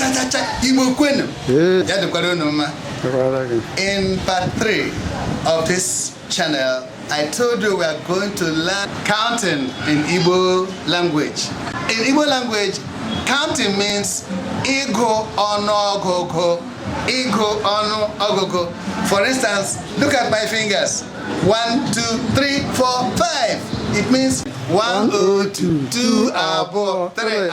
In part 3 of this channel, I told you we are going to learn counting in Igbo language. In Igbo language, counting means Igo ono ogogo. Igo ono ogogo. For instance, look at my fingers. 1, 2, 3, 4, 5. It means 1, 2, 2, 4, 3,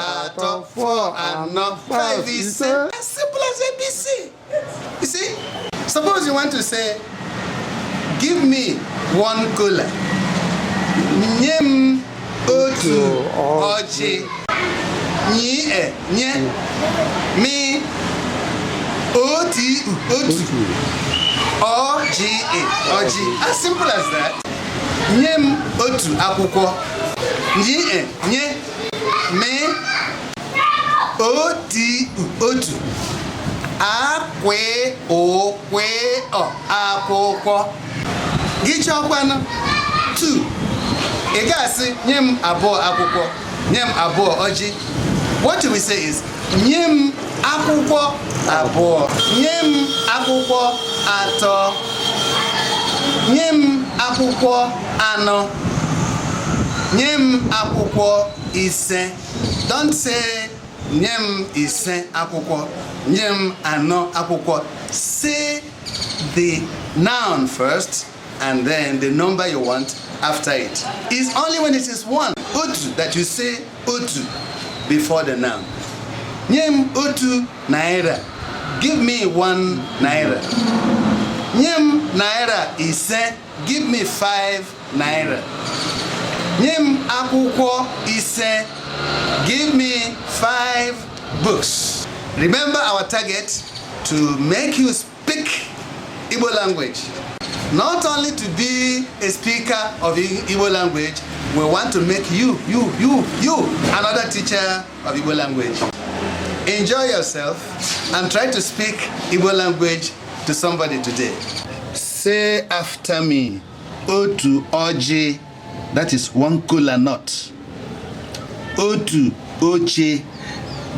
4, and 5 is as simple as ABC. You see? Suppose you want to say, give me 1 kola. Nyem otu oji. Nye mi otu oji. As simple as that. Nyem otu akwụkwọ. Nye mi otu. Akwe okwe akwụkwọ. Gị chọkwanụ 2. Ị ga-asị nye m abụọ akwụkwọ, nye m abụọ ọjị. What we say is nye m akwụkwọ abụọ, nye m akwụkwọ atọ, nye m akwụkwọ anọ, nye m akwụkwọ ise. Don't say nye m ise akwụkwọ, nye m anọ akwụkwọ. Say the noun first and then the number you want after it. It's only when it is 1, otu, that you say otu before the noun. Nyem otu naira. Give me 1 naira. Nyem naira ise. Give me 5 naira. Nyem akwụkwọ ise. Give me 5 books. Remember our target: to make you speak Igbo language. Not only to be a speaker of Igbo language, we want to make you another teacher of Igbo language. Enjoy yourself and try to speak Igbo language to somebody today. Say after me, otu oji, that is 1 kola nut. Otu oche,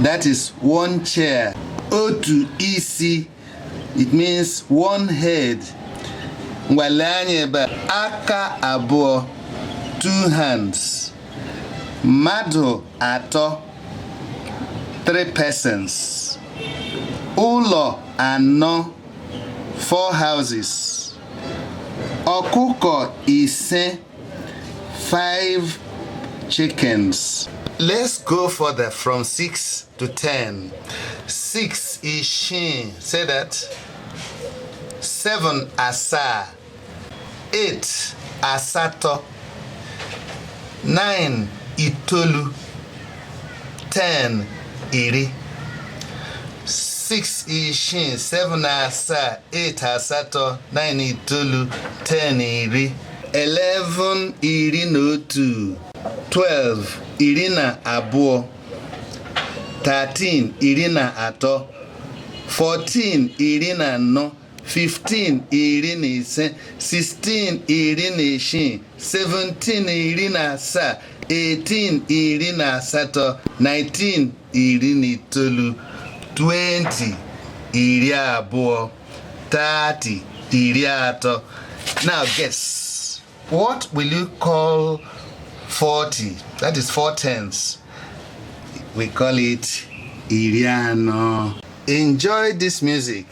that is 1 chair. Otu isi, it means 1 head. Ngwalanyeba, aka abụọ, 2 hands. Mmadụ atọ, 3 persons. Ụlọ anọ, 4 houses. Ọkụkọ ise, 5 chickens. Let's go further from 6 to 10. 6 is shin. Say that. 7 asa. 8 asato. 9 itolu. 10 iri. 6 is shin. 7 asa. 8 asato. 9 itolu. 10 iri. 11 iri na otu. 12 iri na abụọ. 13 iri na atọ. 14 iri na anọ. 15 iri na ise. 16 iri na isii. 17 iri na asaa. 18 iri na asatọ. 19 iri na itoolu. 20 iri abụọ. 30 iri atọ. Now guess, what will you call 40? That is 4 tenths. We call it iri anọ. Enjoy this music.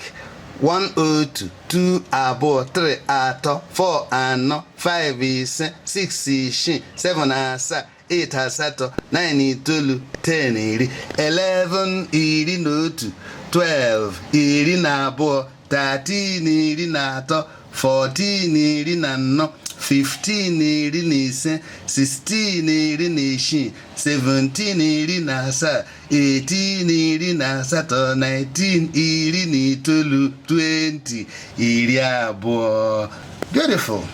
1 otu, 2 abụọ, 3 atọ, 4 anọ, 5 ise, 6 isii, 7 asaa, 8 asatọ, 9 itoolu, 10 iri. 11 iri na otu. 12 iri na abụọ. 13 iri na atọ. 14 iri na anọ. 15 iri na ise. 16 iri na isii. 17 iri na asaa. 18 iri na asatọ. 19 iri na itoolu. 20 iri abụọ. Beautiful.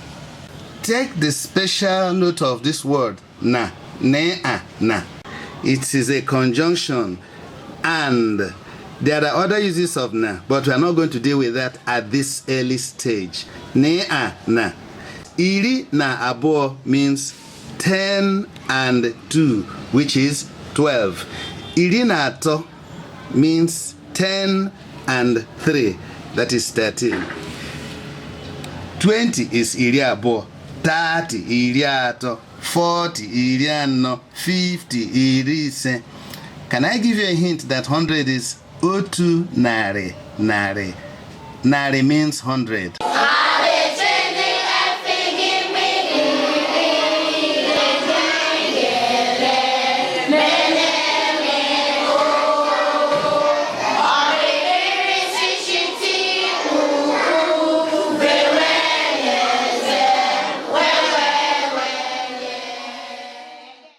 Take the special note of this word na. Na. It is a conjunction, and there are other uses of na, but we are not going to deal with that at this early stage. Na. Iri na abụọ means 10 and 2, which is 12. Iri na atọ means 10 and 3, that is 13. 20 is iri abụọ, 30 iri atọ, 40 iri anọ, 50 iri ise. Can I give you a hint that 100 is otu narị narị? Narị means 100.